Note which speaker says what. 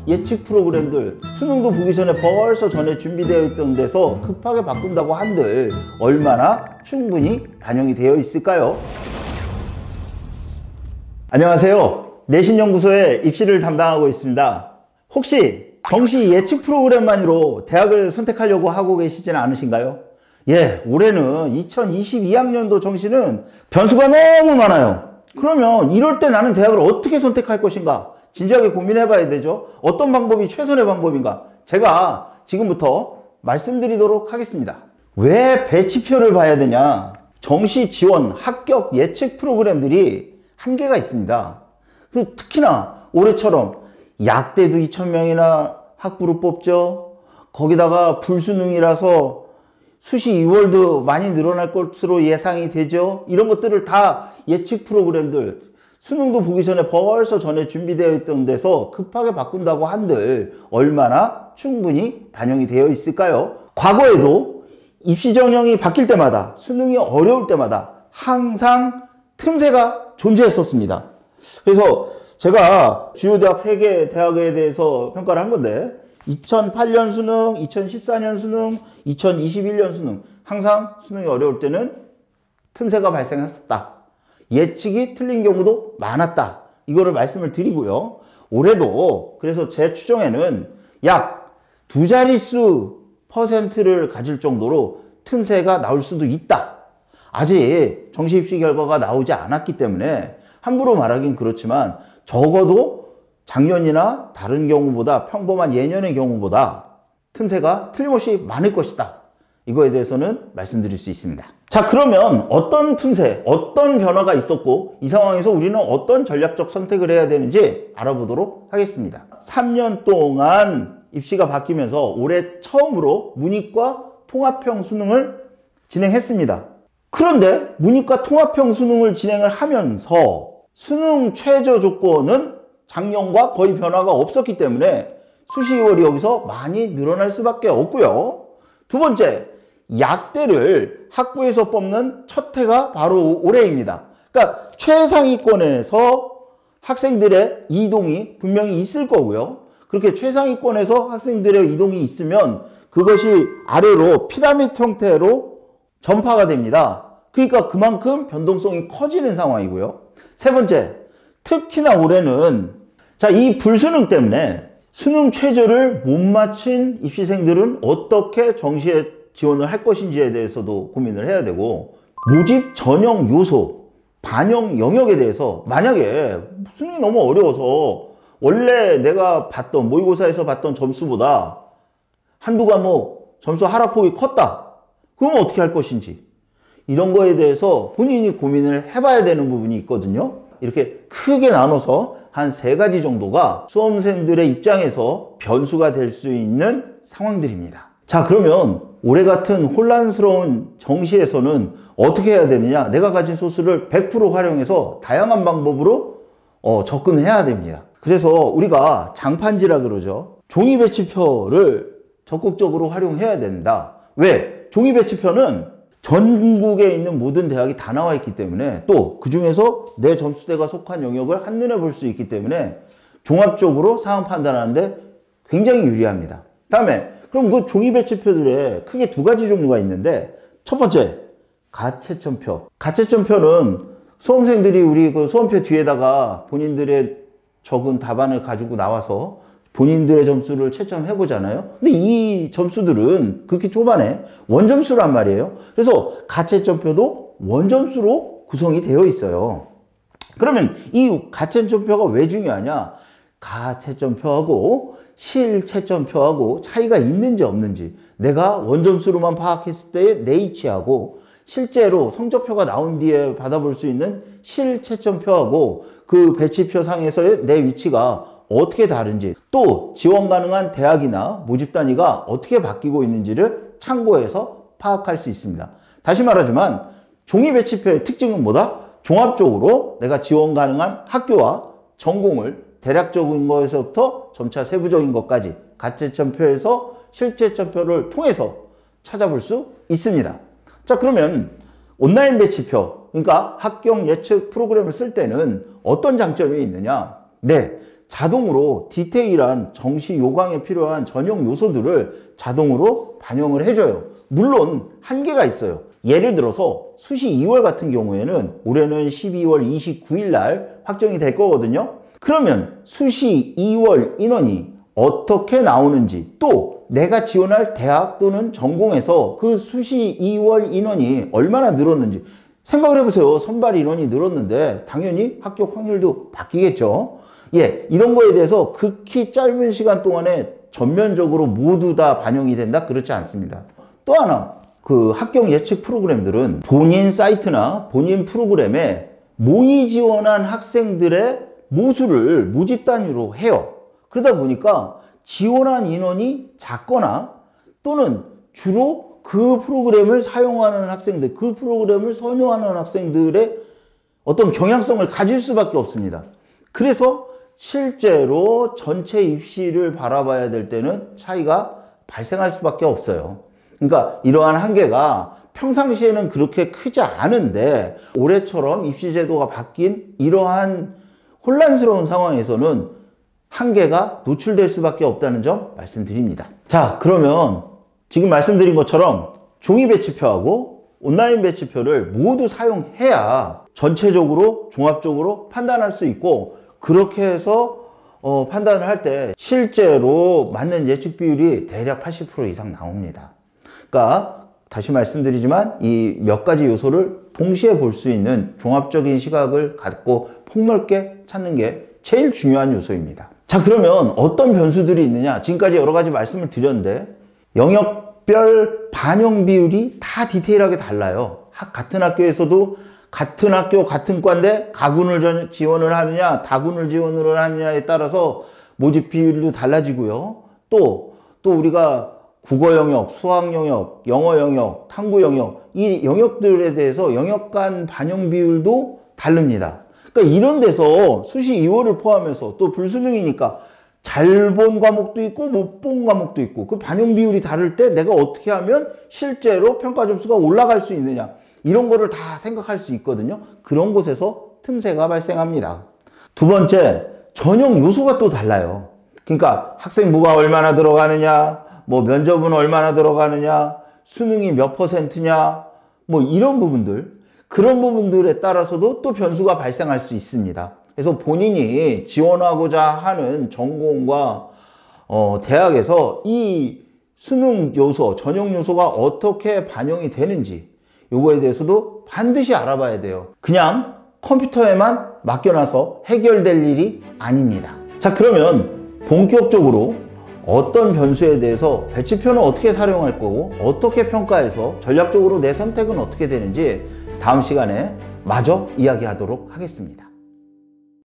Speaker 1: 예측 프로그램들 수능도 보기 전에 벌써 전에 준비되어 있던 데서 급하게 바꾼다고 한들 얼마나 충분히 반영이 되어 있을까요? 안녕하세요. 내신연구소의 입시를 담당하고 있습니다. 혹시 정시 예측 프로그램만으로 대학을 선택하려고 하고 계시지는 않으신가요? 예, 올해는 2022학년도 정시는 변수가 너무 많아요. 그러면 이럴 때 나는 대학을 어떻게 선택할 것인가? 진지하게 고민해 봐야 되죠. 어떤 방법이 최선의 방법인가? 제가 지금부터 말씀드리도록 하겠습니다. 왜 배치표를 봐야 되냐? 정시 지원 합격 예측 프로그램들이 한계가 있습니다. 그리고 특히나 올해처럼 약대도 2,000명이나 학부를 뽑죠. 거기다가 불수능이라서 수시 2월도 많이 늘어날 것으로 예상이 되죠. 이런 것들을 다 예측 프로그램들 수능도 보기 전에 벌써 전에 준비되어 있던 데서 급하게 바꾼다고 한들 얼마나 충분히 반영이 되어 있을까요? 과거에도 입시 전형이 바뀔 때마다 수능이 어려울 때마다 항상 틈새가 존재했었습니다. 그래서 제가 주요 대학 3개 대학에 대해서 평가를 한 건데 2008년 수능, 2014년 수능, 2021년 수능 항상 수능이 어려울 때는 틈새가 발생했었다. 예측이 틀린 경우도 많았다. 이거를 말씀을 드리고요. 올해도 그래서 제 추정에는 약 2자릿수 %를 가질 정도로 틈새가 나올 수도 있다. 아직 정시 입시 결과가 나오지 않았기 때문에 함부로 말하긴 그렇지만 적어도 작년이나 다른 경우보다 평범한 예년의 경우보다 틈새가 틀림없이 많을 것이다. 이거에 대해서는 말씀드릴 수 있습니다. 자, 그러면 어떤 틈새, 어떤 변화가 있었고 이 상황에서 우리는 어떤 전략적 선택을 해야 되는지 알아보도록 하겠습니다. 3년 동안 입시가 바뀌면서 올해 처음으로 문이과 통합형 수능을 진행했습니다. 그런데 문이과 통합형 수능을 진행을 하면서 수능 최저 조건은 작년과 거의 변화가 없었기 때문에 수시 2월이 여기서 많이 늘어날 수밖에 없고요. 두 번째, 약대를 학부에서 뽑는 첫 해가 바로 올해입니다. 그러니까 최상위권에서 학생들의 이동이 분명히 있을 거고요. 그렇게 최상위권에서 학생들의 이동이 있으면 그것이 아래로 피라미드 형태로 전파가 됩니다. 그러니까 그만큼 변동성이 커지는 상황이고요. 세 번째, 특히나 올해는 이 불수능 때문에 수능 최저를 못 맞춘 입시생들은 어떻게 정시에 지원을 할 것인지에 대해서도 고민을 해야 되고 모집 전형 요소, 반영 영역에 대해서 만약에 수능이 너무 어려워서 원래 내가 봤던 모의고사에서 봤던 점수보다 한두 과목 점수 하락폭이 컸다. 그럼 어떻게 할 것인지 이런 거에 대해서 본인이 고민을 해봐야 되는 부분이 있거든요. 이렇게 크게 나눠서 한 3가지 정도가 수험생들의 입장에서 변수가 될 수 있는 상황들입니다. 자, 그러면 올해 같은 혼란스러운 정시에서는 어떻게 해야 되느냐? 내가 가진 소스를 100% 활용해서 다양한 방법으로 접근해야 됩니다. 그래서 우리가 장판지라 그러죠. 종이 배치표를 적극적으로 활용해야 된다. 왜? 종이 배치표는 전국에 있는 모든 대학이 다 나와 있기 때문에 또 그 중에서 내 점수대가 속한 영역을 한눈에 볼 수 있기 때문에 종합적으로 상황 판단하는데 굉장히 유리합니다. 다음에 그럼 그 종이 배치표들에 크게 2가지 종류가 있는데 첫 번째, 가채점표. 가채점표는 수험생들이 우리 그 수험표 뒤에다가 본인들의 적은 답안을 가지고 나와서 본인들의 점수를 채점해 보잖아요. 근데 이 점수들은 그렇게 초반에 원점수란 말이에요. 그래서 가채점표도 원점수로 구성이 되어 있어요. 그러면 이 가채점표가 왜 중요하냐? 가채점표하고 실채점표하고 차이가 있는지 없는지 내가 원점수로만 파악했을 때의 내 위치하고 실제로 성적표가 나온 뒤에 받아볼 수 있는 실채점표하고 그 배치표 상에서의 내 위치가 어떻게 다른지 또 지원 가능한 대학이나 모집 단위가 어떻게 바뀌고 있는지를 참고해서 파악할 수 있습니다. 다시 말하지만 종이 배치표의 특징은 뭐다? 종합적으로 내가 지원 가능한 학교와 전공을 대략적인 거에서부터 점차 세부적인 것까지 가채점표에서 실제점표를 통해서 찾아볼 수 있습니다. 자, 그러면 온라인 배치표, 그러니까 합격 예측 프로그램을 쓸 때는 어떤 장점이 있느냐? 네, 자동으로 디테일한 정시 요강에 필요한 전형 요소들을 자동으로 반영을 해줘요. 물론 한계가 있어요. 예를 들어서 수시 2월 같은 경우에는 올해는 12월 29일 날 확정이 될 거거든요. 그러면 수시 2월 인원이 어떻게 나오는지, 또 내가 지원할 대학 또는 전공에서 그 수시 2월 인원이 얼마나 늘었는지 생각을 해보세요. 선발 인원이 늘었는데 당연히 합격 확률도 바뀌겠죠. 예, 이런 거에 대해서 극히 짧은 시간 동안에 전면적으로 모두 다 반영이 된다? 그렇지 않습니다. 또 하나, 그 합격 예측 프로그램들은 본인 사이트나 본인 프로그램에 모의 지원한 학생들의 모수를 모집 단위로 해요. 그러다 보니까 지원한 인원이 작거나 또는 주로 그 프로그램을 사용하는 학생들, 그 프로그램을 선호하는 학생들의 어떤 경향성을 가질 수밖에 없습니다. 그래서 실제로 전체 입시를 바라봐야 될 때는 차이가 발생할 수밖에 없어요. 그러니까 이러한 한계가 평상시에는 그렇게 크지 않은데 올해처럼 입시 제도가 바뀐 이러한 혼란스러운 상황에서는 한계가 노출될 수밖에 없다는 점 말씀드립니다. 자, 그러면 지금 말씀드린 것처럼 종이 배치표하고 온라인 배치표를 모두 사용해야 전체적으로 종합적으로 판단할 수 있고, 그렇게 해서 판단을 할 때 실제로 맞는 예측 비율이 대략 80% 이상 나옵니다. 그러니까 다시 말씀드리지만 이 몇 가지 요소를 동시에 볼 수 있는 종합적인 시각을 갖고 폭넓게 찾는 게 제일 중요한 요소입니다. 자, 그러면 어떤 변수들이 있느냐? 지금까지 여러 가지 말씀을 드렸는데 영역별 반영 비율이 다 디테일하게 달라요. 같은 학교에서도 같은 학교 같은 과인데 가군을 지원을 하느냐 다군을 지원을 하느냐에 따라서 모집 비율도 달라지고요. 또 우리가 국어 영역, 수학 영역, 영어 영역, 탐구 영역, 이 영역들에 대해서 영역 간 반영 비율도 다릅니다. 그러니까 이런 데서 수시 2월을 포함해서 또 불수능이니까 잘 본 과목도 있고 못 본 과목도 있고 그 반영 비율이 다를 때 내가 어떻게 하면 실제로 평가 점수가 올라갈 수 있느냐, 이런 거를 다 생각할 수 있거든요. 그런 곳에서 틈새가 발생합니다. 두 번째, 전형 요소가 또 달라요. 그러니까 학생부가 얼마나 들어가느냐, 뭐 면접은 얼마나 들어가느냐, 수능이 몇 %냐, 뭐 이런 부분들, 그런 부분들에 따라서도 또 변수가 발생할 수 있습니다. 그래서 본인이 지원하고자 하는 전공과 대학에서 이 수능 요소, 전형 요소가 어떻게 반영이 되는지 요거에 대해서도 반드시 알아봐야 돼요. 그냥 컴퓨터에만 맡겨놔서 해결될 일이 아닙니다. 자, 그러면 본격적으로 어떤 변수에 대해서 배치표는 어떻게 사용할 거고 어떻게 평가해서 전략적으로 내 선택은 어떻게 되는지 다음 시간에 마저 이야기하도록 하겠습니다.